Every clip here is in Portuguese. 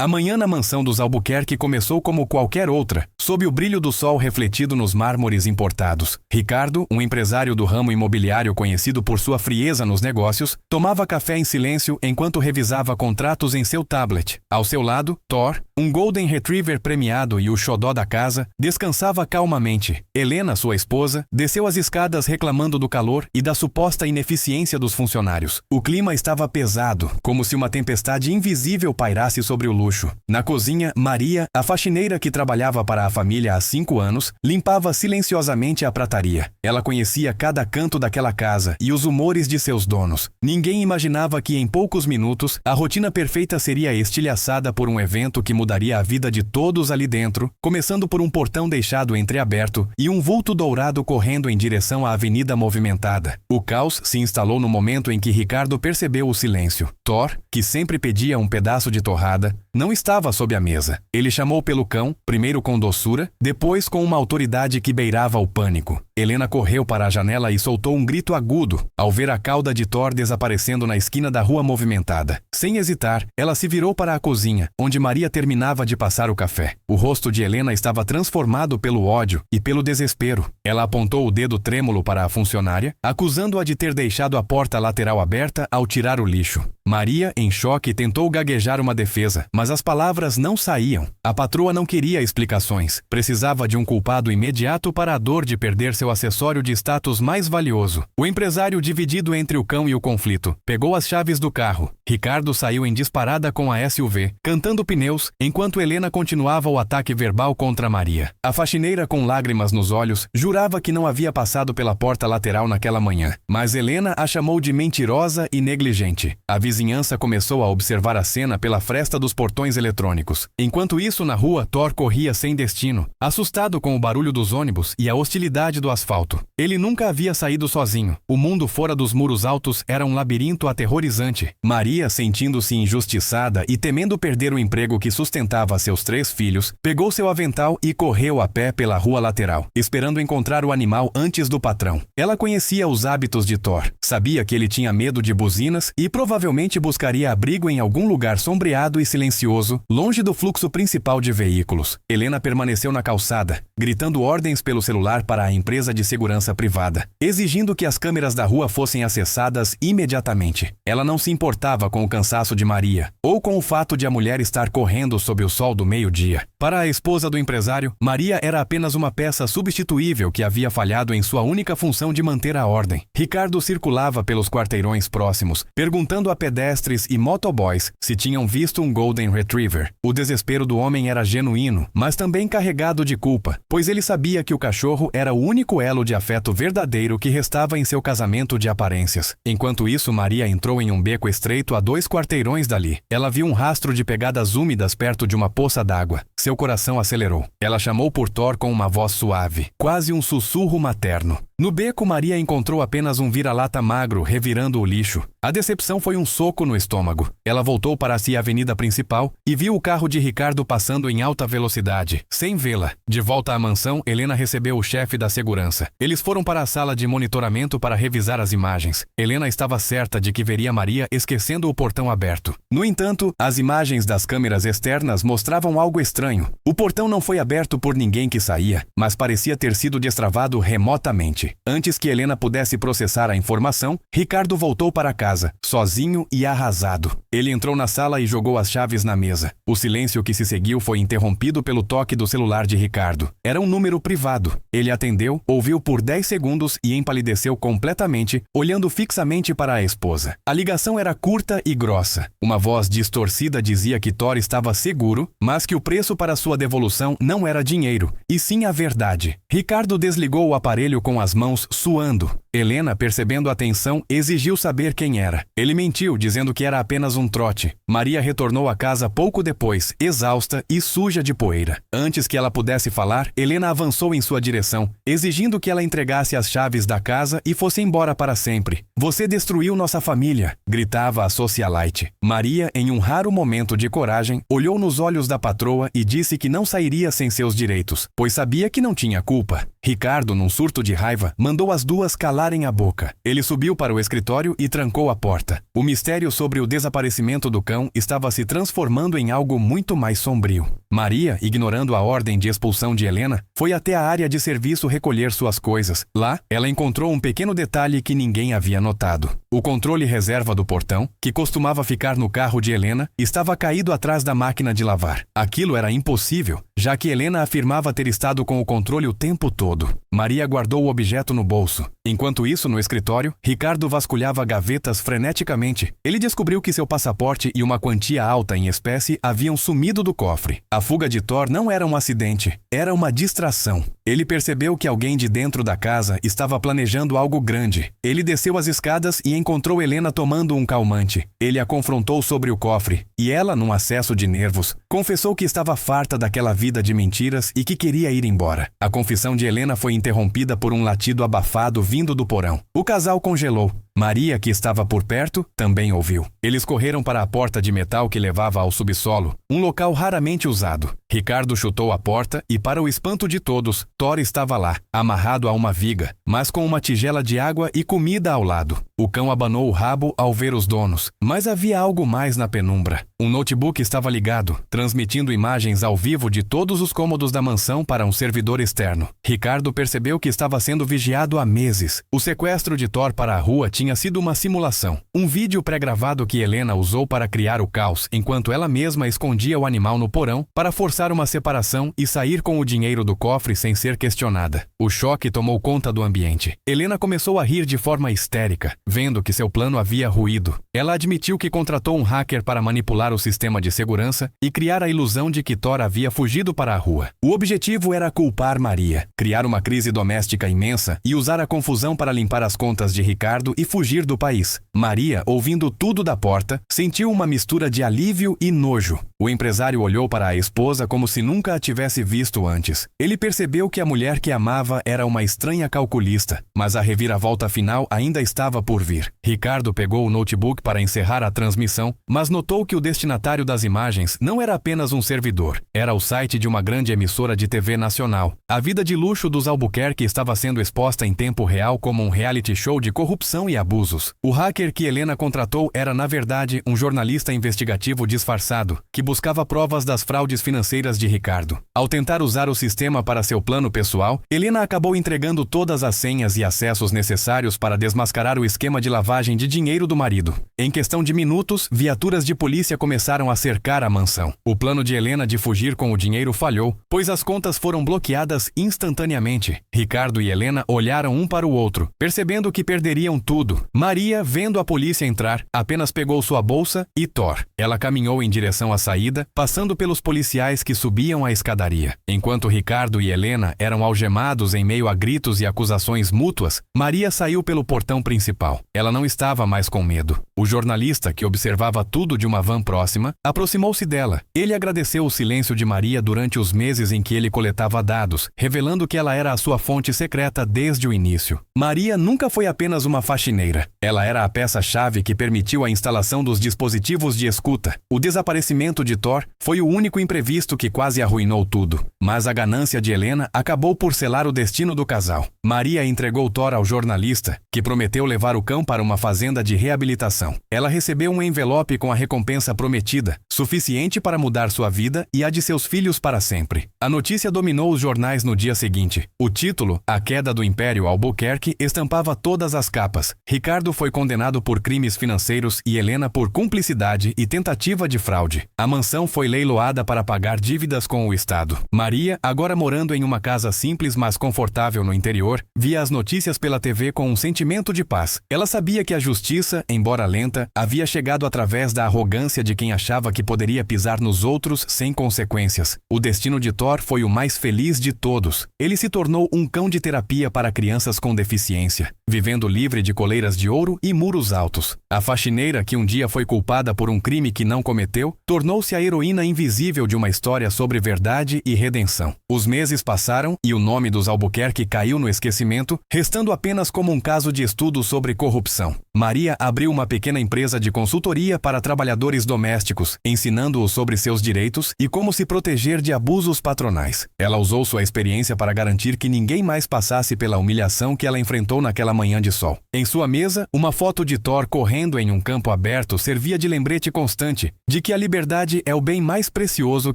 A manhã na mansão dos Albuquerque começou como qualquer outra, sob o brilho do sol refletido nos mármores importados. Ricardo, um empresário do ramo imobiliário conhecido por sua frieza nos negócios, tomava café em silêncio enquanto revisava contratos em seu tablet. Ao seu lado, Thor, um Golden Retriever premiado e o xodó da casa, descansava calmamente. Helena, sua esposa, desceu as escadas reclamando do calor e da suposta ineficiência dos funcionários. O clima estava pesado, como se uma tempestade invisível pairasse sobre o luxo. Na cozinha, Maria, a faxineira que trabalhava para a família há 5 anos, limpava silenciosamente a prataria. Ela conhecia cada canto daquela casa e os humores de seus donos. Ninguém imaginava que em poucos minutos a rotina perfeita seria estilhaçada por um evento que mudaria a vida de todos ali dentro, começando por um portão deixado entreaberto e um vulto dourado correndo em direção à avenida movimentada. O caos se instalou no momento em que Ricardo percebeu o silêncio. Thor, que sempre pedia um pedaço de torrada, não estava sob a mesa. Ele chamou pelo cão, primeiro com doçura, depois com uma autoridade que beirava o pânico. Helena correu para a janela e soltou um grito agudo ao ver a cauda de Thor desaparecendo na esquina da rua movimentada. Sem hesitar, ela se virou para a cozinha, onde Maria terminava de passar o café. O rosto de Helena estava transformado pelo ódio e pelo desespero. Ela apontou o dedo trêmulo para a funcionária, acusando-a de ter deixado a porta lateral aberta ao tirar o lixo. Maria, em choque, tentou gaguejar uma defesa, mas as palavras não saíam. A patroa não queria explicações. Precisava de um culpado imediato para a dor de perder seu acessório de status mais valioso. O empresário, dividido entre o cão e o conflito, pegou as chaves do carro. Ricardo saiu em disparada com a SUV, cantando pneus, enquanto Helena continuava o ataque verbal contra Maria. A faxineira, com lágrimas nos olhos, jurava que não havia passado pela porta lateral naquela manhã, mas Helena a chamou de mentirosa e negligente. A vizinhança começou a observar a cena pela fresta dos portões eletrônicos. Enquanto isso, na rua, Thor corria sem destino, assustado com o barulho dos ônibus e a hostilidade do asfalto. Ele nunca havia saído sozinho. O mundo fora dos muros altos era um labirinto aterrorizante. Maria, sentindo-se injustiçada e temendo perder o emprego que sustentava seus 3 filhos, pegou seu avental e correu a pé pela rua lateral, esperando encontrar o animal antes do patrão. Ela conhecia os hábitos de Thor, sabia que ele tinha medo de buzinas e provavelmente buscaria abrigo em algum lugar sombreado e silencioso, longe do fluxo principal de veículos. Helena permaneceu na calçada, gritando ordens pelo celular para a empresa de segurança privada, exigindo que as câmeras da rua fossem acessadas imediatamente. Ela não se importava com o cansaço de Maria, ou com o fato de a mulher estar correndo sob o sol do meio-dia. Para a esposa do empresário, Maria era apenas uma peça substituível que havia falhado em sua única função de manter a ordem. Ricardo circulava pelos quarteirões próximos, perguntando a pedestres e motoboys se tinham visto um Golden Retriever. O desespero do homem era genuíno, mas também carregado de culpa, pois ele sabia que o cachorro era o único elo de afeto verdadeiro que restava em seu casamento de aparências. Enquanto isso, Maria entrou em um beco estreito a 2 quarteirões dali. Ela viu um rastro de pegadas úmidas perto de uma poça d'água. Seu coração acelerou. Ela chamou por Thor com uma voz suave, quase um sussurro materno. No beco, Maria encontrou apenas um vira-lata magro revirando o lixo. A decepção foi um soco no estômago. Ela voltou para a avenida principal e viu o carro de Ricardo passando em alta velocidade, sem vê-la. De volta à mansão, Helena recebeu o chefe da segurança. Eles foram para a sala de monitoramento para revisar as imagens. Helena estava certa de que veria Maria esquecendo o portão aberto. No entanto, as imagens das câmeras externas mostravam algo estranho. O portão não foi aberto por ninguém que saía, mas parecia ter sido destravado remotamente. Antes que Helena pudesse processar a informação, Ricardo voltou para casa, sozinho e arrasado. Ele entrou na sala e jogou as chaves na mesa. O silêncio que se seguiu foi interrompido pelo toque do celular de Ricardo. Era um número privado. Ele atendeu, ouviu por 10 segundos e empalideceu completamente, olhando fixamente para a esposa. A ligação era curta e grossa. Uma voz distorcida dizia que Thor estava seguro, mas que o preço para sua devolução não era dinheiro, e sim a verdade. Ricardo desligou o aparelho com as mãos suando. Helena, percebendo a tensão, exigiu saber quem era. Ele mentiu, dizendo que era apenas um trote. Maria retornou à casa pouco depois, exausta e suja de poeira. Antes que ela pudesse falar, Helena avançou em sua direção, exigindo que ela entregasse as chaves da casa e fosse embora para sempre. "Você destruiu nossa família", gritava a socialite. Maria, em um raro momento de coragem, olhou nos olhos da patroa e disse que não sairia sem seus direitos, pois sabia que não tinha culpa. Ricardo, num surto de raiva, mandou as duas calarem a boca. Ele subiu para o escritório e trancou a porta. O mistério sobre o desaparecimento do cão estava se transformando em algo muito mais sombrio. Maria, ignorando a ordem de expulsão de Helena, foi até a área de serviço recolher suas coisas. Lá, ela encontrou um pequeno detalhe que ninguém havia notado. O controle reserva do portão, que costumava ficar no carro de Helena, estava caído atrás da máquina de lavar. Aquilo era impossível, já que Helena afirmava ter estado com o controle o tempo todo. Maria guardou o objeto no bolso. Enquanto isso, no escritório, Ricardo vasculhava gavetas freneticamente. Ele descobriu que seu passaporte e uma quantia alta em espécie haviam sumido do cofre. A fuga de Thor não era um acidente, era uma distração. Ele percebeu que alguém de dentro da casa estava planejando algo grande. Ele desceu as escadas e encontrou Helena tomando um calmante. Ele a confrontou sobre o cofre, e ela, num acesso de nervos, confessou que estava farta daquela vida de mentiras e que queria ir embora. A confissão de Helena foi interrompida por um latido abafado vindo do porão. O casal congelou. Maria, que estava por perto, também ouviu. Eles correram para a porta de metal que levava ao subsolo, um local raramente usado. Ricardo chutou a porta e, para o espanto de todos, Thor estava lá, amarrado a uma viga, mas com uma tigela de água e comida ao lado. O cão abanou o rabo ao ver os donos, mas havia algo mais na penumbra. Um notebook estava ligado, transmitindo imagens ao vivo de todos os cômodos da mansão para um servidor externo. Ricardo percebeu que estava sendo vigiado há meses. O sequestro de Thor para a rua tinha sido uma simulação. Um vídeo pré-gravado que Helena usou para criar o caos, enquanto ela mesma escondia o animal no porão para forçar uma separação e sair com o dinheiro do cofre sem ser questionada. O choque tomou conta do ambiente. Helena começou a rir de forma histérica, vendo que seu plano havia ruído. Ela admitiu que contratou um hacker para manipular o sistema de segurança e criar a ilusão de que Thor havia fugido para a rua. O objetivo era culpar Maria, criar uma crise doméstica imensa e usar a confusão para limpar as contas de Ricardo e fugir do país. Maria, ouvindo tudo da porta, sentiu uma mistura de alívio e nojo. O empresário olhou para a esposa como se nunca a tivesse visto antes. Ele percebeu que a mulher que amava era uma estranha calculista, mas a reviravolta final ainda estava por vir. Ricardo pegou o notebook para encerrar a transmissão, mas notou que o destinatário das imagens não era apenas um servidor. Era o site de uma grande emissora de TV nacional. A vida de luxo dos Albuquerque estava sendo exposta em tempo real como um reality show de corrupção e abusos. O hacker que Helena contratou era, na verdade, um jornalista investigativo disfarçado, que buscava provas das fraudes financeiras de Ricardo. Ao tentar usar o sistema para seu plano pessoal, Helena acabou entregando todas as senhas e acessos necessários para desmascarar o esquema de lavagem de dinheiro do marido. Em questão de minutos, viaturas de polícia começaram a cercar a mansão. O plano de Helena de fugir com o dinheiro falhou, pois as contas foram bloqueadas instantaneamente. Ricardo e Helena olharam um para o outro, percebendo que perderiam tudo. Maria, vendo a polícia entrar, apenas pegou sua bolsa e Thor. Ela caminhou em direção à saída, passando pelos policiais que subiam a escadaria. Enquanto Ricardo e Helena eram algemados em meio a gritos e acusações mútuas, Maria saiu pelo portão principal. Ela não estava mais com medo. O jornalista, que observava tudo de uma van próxima, aproximou-se dela. Ele agradeceu o silêncio de Maria durante os meses em que ele coletava dados, revelando que ela era a sua fonte secreta desde o início. Maria nunca foi apenas uma faxineira. Ela era a peça-chave que permitiu a instalação dos dispositivos de escuta. O desaparecimento de Thor foi o único imprevisto que quase arruinou tudo. Mas a ganância de Helena acabou por selar o destino do casal. Maria entregou Thor ao jornalista, que prometeu levar o cão para uma fazenda de reabilitação. Ela recebeu um envelope com a recompensa prometida, suficiente para mudar sua vida e a de seus filhos para sempre. A notícia dominou os jornais no dia seguinte. O título, A Queda do Império Albuquerque, estampava todas as capas. Ricardo foi condenado por crimes financeiros e Helena por cumplicidade e tentativa de fraude. A mansão foi leiloada para pagar dívidas com o Estado. Maria, agora morando em uma casa simples mas confortável no interior, via as notícias pela TV com um sentimento de paz. Ela sabia que a justiça, embora lenta, havia chegado através da arrogância de quem achava que poderia pisar nos outros sem consequências. O destino de Thor foi o mais feliz de todos. Ele se tornou um cão de terapia para crianças com deficiência, vivendo livre de coleiras de ouro e muros altos. A faxineira, que um dia foi culpada por um crime que não cometeu, tornou-se a heroína invisível de uma história sobre verdade e redenção. Os meses passaram e o nome dos Albuquerque caiu no esquecimento, restando apenas como um caso de estudo sobre corrupção. Maria abriu uma pequena empresa de consultoria para trabalhadores domésticos, ensinando-os sobre seus direitos e como se proteger de abusos patronais. Ela usou sua experiência para garantir que ninguém mais passasse pela humilhação que ela enfrentou naquela manhã de sol. Em sua mesa, uma foto de Thor correndo em um campo aberto servia de lembrete constante de que a liberdade é o bem mais precioso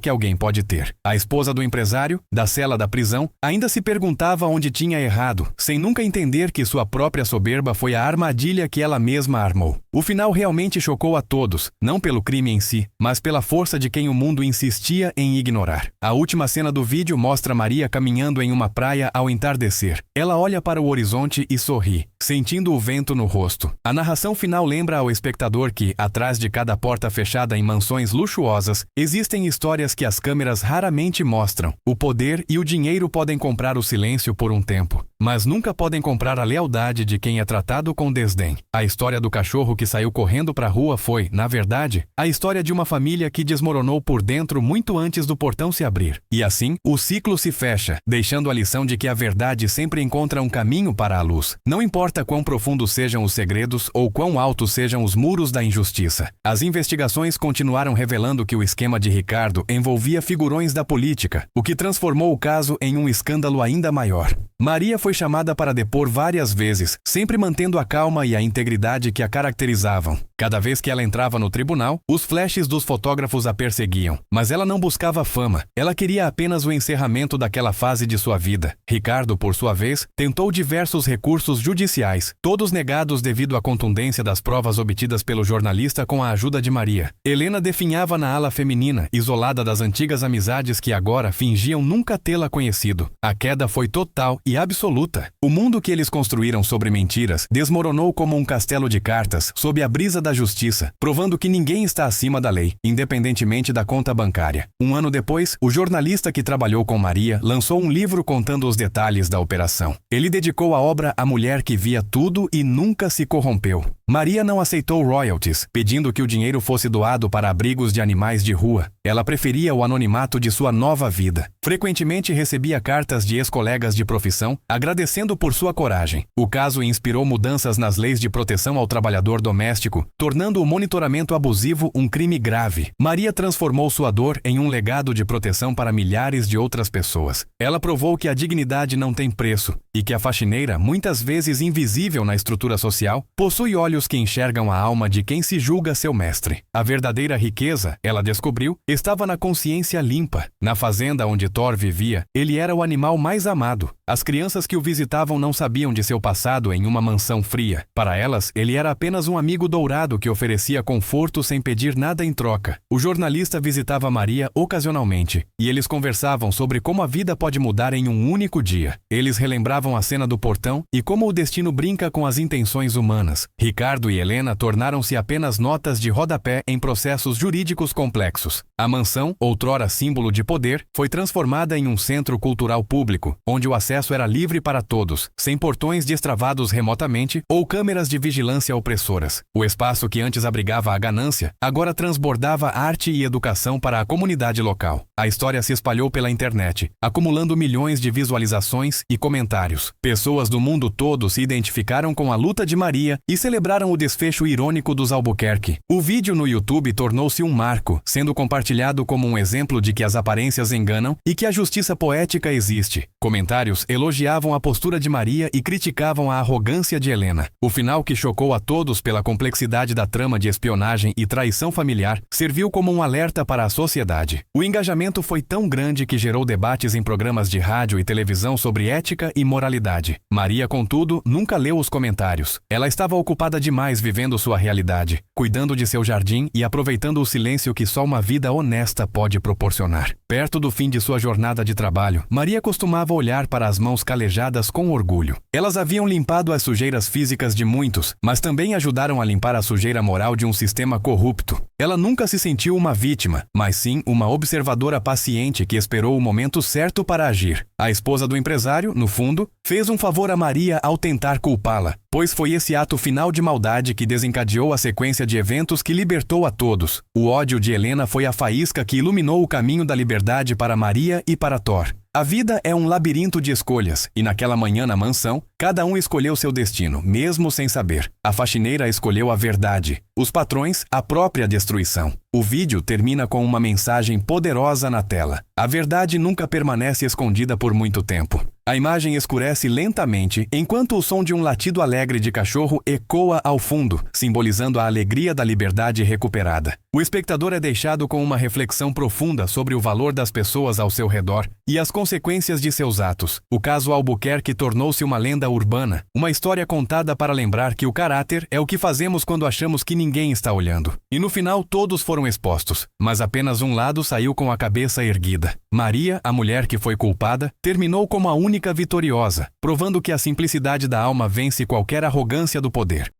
que alguém pode ter. A esposa do empresário, da cela da prisão, ainda se perguntava onde tinha errado, sem nunca entender que sua própria soberba foi a armadilha que ela mesma armou. O final realmente chocou a todos, não pelo crime em si, mas pela força de quem o mundo insistia em ignorar. A última cena do vídeo mostra Maria caminhando em uma praia ao entardecer. Ela olha para o horizonte e sorri, sentindo o vento no rosto. A narração final lembra ao espectador que, atrás de cada porta fechada em mansões luxuosas, existem histórias que as câmeras raramente mostram. O poder e o dinheiro podem comprar o silêncio por um tempo, mas nunca podem comprar a lealdade de quem é tratado com desdém. A história do cachorro que saiu correndo para a rua foi, na verdade, a história de uma família que desmoronou por dentro muito antes do portão se abrir. E assim, o ciclo se fecha, deixando a lição de que a verdade sempre encontra um caminho para a luz. Não importa quão profundos sejam os segredos ou quão altos sejam os muros da injustiça. As investigações continuaram revelando que o esquema de Ricardo envolvia figurões da política, o que transformou o caso em um escândalo ainda maior. Maria foi chamada para depor várias vezes, sempre mantendo a calma e a integridade que a caracterizavam. Cada vez que ela entrava no tribunal, os flashes dos fotógrafos a perseguiam. Mas ela não buscava fama. Ela queria apenas o encerramento daquela fase de sua vida. Ricardo, por sua vez, tentou diversos recursos judiciais, todos negados devido à contundência das provas obtidas pelo jornalista com a ajuda de Maria. Helena definhava na ala feminina, isolada das antigas amizades que agora fingiam nunca tê-la conhecido. A queda foi total e absoluta. O mundo que eles construíram sobre mentiras desmoronou como um castelo de cartas sob a brisa da justiça, provando que ninguém está acima da lei, independentemente da conta bancária. Um ano depois, o jornalista que trabalhou com Maria lançou um livro contando os detalhes da operação. Ele dedicou a obra à mulher que via tudo e nunca se corrompeu. Maria não aceitou royalties, pedindo que o dinheiro fosse doado para abrigos de animais de rua. Ela preferia o anonimato de sua nova vida. Frequentemente recebia cartas de ex-colegas de profissão agradecendo por sua coragem. O caso inspirou mudanças nas leis de proteção ao trabalhador doméstico, tornando o monitoramento abusivo um crime grave. Maria transformou sua dor em um legado de proteção para milhares de outras pessoas. Ela provou que a dignidade não tem preço e que a faxineira, muitas vezes invisível na estrutura social, possui olhos que enxergam a alma de quem se julga seu mestre. A verdadeira riqueza, ela descobriu, estava na consciência limpa. Na fazenda onde Thor vivia, ele era o animal mais amado. As crianças que o visitavam não sabiam de seu passado em uma mansão fria. Para elas, ele era apenas um amigo dourado que oferecia conforto sem pedir nada em troca. O jornalista visitava Maria ocasionalmente, e eles conversavam sobre como a vida pode mudar em um único dia. Eles relembravam a cena do portão e como o destino brinca com as intenções humanas. Ricardo e Helena tornaram-se apenas notas de rodapé em processos jurídicos complexos. A mansão, outrora símbolo de poder, foi transformada em um centro cultural público, onde o acesso era livre para todos, sem portões destravados remotamente ou câmeras de vigilância opressoras. O espaço que antes abrigava a ganância, agora transbordava arte e educação para a comunidade local. A história se espalhou pela internet, acumulando milhões de visualizações e comentários. Pessoas do mundo todo se identificaram com a luta de Maria e celebraram o desfecho irônico dos Albuquerque. O vídeo no YouTube tornou-se um marco, sendo compartilhado como um exemplo de que as aparências enganam e que a justiça poética existe. Comentários elogiavam a postura de Maria e criticavam a arrogância de Helena. O final, que chocou a todos pela complexidade da trama de espionagem e traição familiar, serviu como um alerta para a sociedade. O engajamento foi tão grande que gerou debates em programas de rádio e televisão sobre ética e moralidade. Maria, contudo, nunca leu os comentários. Ela estava ocupada demais vivendo sua realidade, cuidando de seu jardim e aproveitando o silêncio que só uma vida honesta pode proporcionar. Perto do fim de sua jornada de trabalho, Maria costumava olhar para as mãos calejadas com orgulho. Elas haviam limpado as sujeiras físicas de muitos, mas também ajudaram a limpar a sujeira moral de um sistema corrupto. Ela nunca se sentiu uma vítima, mas sim uma observadora paciente que esperou o momento certo para agir. A esposa do empresário, no fundo, fez um favor a Maria ao tentar culpá-la, pois foi esse ato final de maldade que desencadeou a sequência de eventos que libertou a todos. O ódio de Helena foi a faísca que iluminou o caminho da liberdade para Maria e para Thor. A vida é um labirinto de escolhas, e naquela manhã na mansão, cada um escolheu seu destino, mesmo sem saber. A faxineira escolheu a verdade. Os patrões, a própria destruição. O vídeo termina com uma mensagem poderosa na tela. A verdade nunca permanece escondida por muito tempo. A imagem escurece lentamente enquanto o som de um latido alegre de cachorro ecoa ao fundo, simbolizando a alegria da liberdade recuperada. O espectador é deixado com uma reflexão profunda sobre o valor das pessoas ao seu redor e as consequências de seus atos. O caso Albuquerque tornou-se uma lenda urbana, uma história contada para lembrar que o caráter é o que fazemos quando achamos que ninguém está olhando. E no final todos foram expostos, mas apenas um lado saiu com a cabeça erguida. Maria, a mulher que foi culpada, terminou como a única vitoriosa, provando que a simplicidade da alma vence qualquer arrogância do poder.